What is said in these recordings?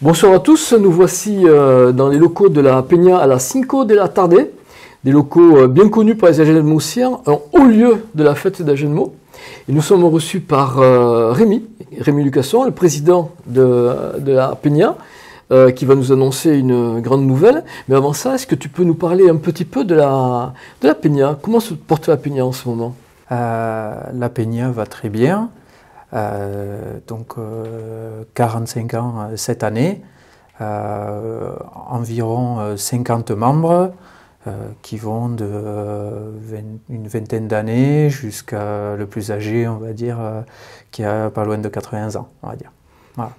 Bonsoir à tous, nous voici dans les locaux de la Peña à la Cinco de la Tarde, des locaux bien connus par les Agenmosiens, un haut lieu de la fête d'Agenmo. Et nous sommes reçus par Rémi Lucasson, le président de la Peña, qui va nous annoncer une grande nouvelle. Mais avant ça, est-ce que tu peux nous parler un petit peu de la Peña? Comment se porte la Peña en ce moment? La Peña va très bien. 45 ans cette année, environ 50 membres qui vont une vingtaine d'années jusqu'à le plus âgé, on va dire, qui a pas loin de 80 ans, on va dire. Voilà.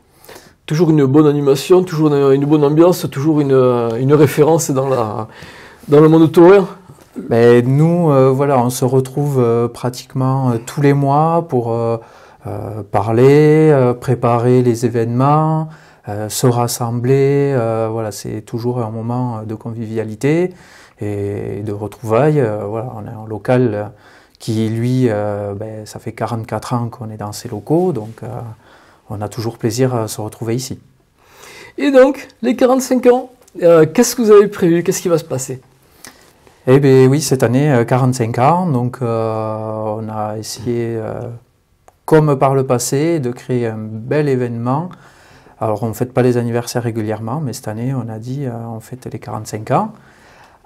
Toujours une bonne animation, toujours une bonne ambiance, toujours une référence dans le monde taurin. Mais nous, voilà, on se retrouve pratiquement tous les mois pour parler, préparer les événements, se rassembler. Voilà, c'est toujours un moment de convivialité et de retrouvailles. Voilà, on a un local qui, lui, ça fait 44 ans qu'on est dans ces locaux, donc on a toujours plaisir à se retrouver ici. Et donc, les 45 ans, qu'est-ce que vous avez prévu? Qu'est-ce qui va se passer? Eh bien oui, cette année, 45 ans, donc on a essayé, comme par le passé, de créer un bel événement. Alors on ne fête pas les anniversaires régulièrement, mais cette année on a dit on fête les 45 ans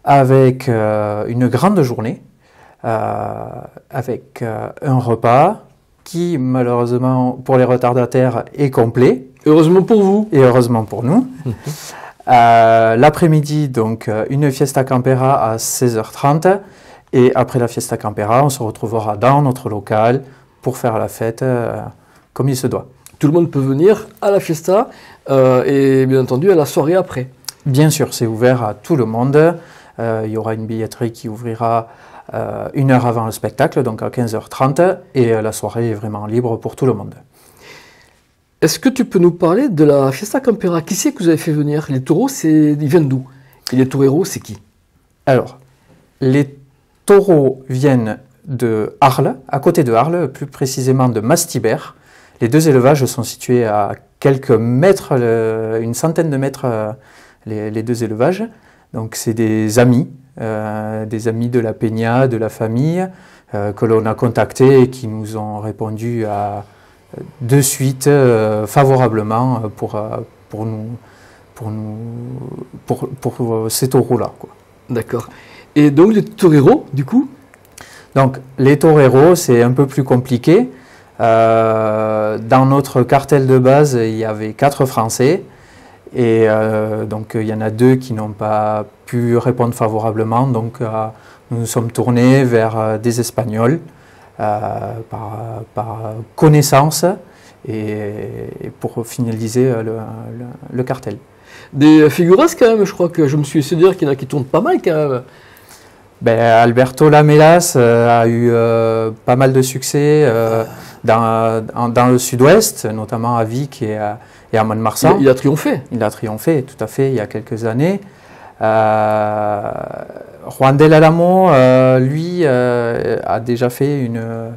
avec une grande journée, avec un repas qui malheureusement pour les retardataires est complet. Heureusement pour vous. Et heureusement pour nous. L'après-midi, donc une fiesta campera à 16h30 et après la fiesta campera, on se retrouvera dans notre local pour faire la fête comme il se doit. Tout le monde peut venir à la fiesta et bien entendu à la soirée après. Bien sûr, c'est ouvert à tout le monde. Il y aura une billetterie qui ouvrira 1 heure avant le spectacle, donc à 15h30, et la soirée est vraiment libre pour tout le monde. Est-ce que tu peux nous parler de la fiesta campera? Qui c'est que vous avez fait venir? Les taureaux, ils viennent d'où? Et les toreros, c'est qui? Alors, les taureaux viennent de Arles, à côté de Arles, plus précisément de Mastibert. Les deux élevages sont situés à quelques mètres, une centaine de mètres, les deux élevages. Donc c'est des amis de la Peña, de la famille, que l'on a contactés et qui nous ont répondu de suite favorablement pour ces taureaux-là. D'accord. Et donc les toreros, du coup? Donc les toreros, c'est un peu plus compliqué. Dans notre cartel de base, il y avait 4 Français et donc il y en a 2 qui n'ont pas pu répondre favorablement. Donc nous nous sommes tournés vers des Espagnols par connaissance et pour finaliser le cartel. Des figuras quand même, je crois que je me suis laissé dire qu'il y en a qui tournent pas mal quand même. Alberto Lamelas a eu pas mal de succès dans le sud-ouest, notamment à Vic et à Mont-de-Marsan. Il a triomphé. Il a triomphé, tout à fait, il y a quelques années. Juan del Alamo, lui, a déjà fait une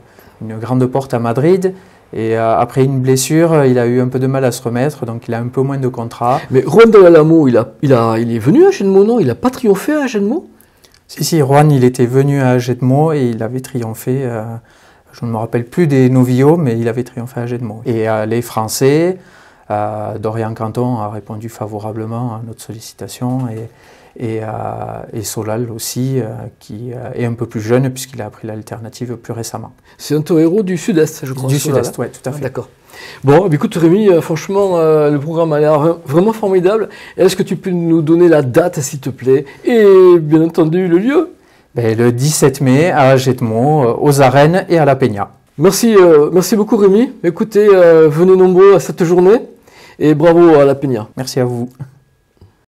grande porte à Madrid. Et après une blessure, il a eu un peu de mal à se remettre, donc il a un peu moins de contrats. Mais Juan del Alamo, il est venu à Agenmo, non? Il n'a pas triomphé à Agenmo? Si, Juan, il était venu à Agenmo et il avait triomphé, je ne me rappelle plus des novillos, mais il avait triomphé à Agenmo. Et les Français, Dorian Canton a répondu favorablement à notre sollicitation et Solal aussi, qui est un peu plus jeune puisqu'il a pris l'alternative plus récemment. C'est un torero du sud-est, je crois. Du sud-est, oui, tout à fait. D'accord. Bon, écoute Rémi, franchement, le programme a l'air vraiment formidable. Est-ce que tu peux nous donner la date, s'il te plaît, et bien entendu le lieu? Le 17 mai à Agenmo, aux arènes et à la Peña. Merci beaucoup Rémi. Écoutez, venez nombreux à cette journée et bravo à la Peña. Merci à vous.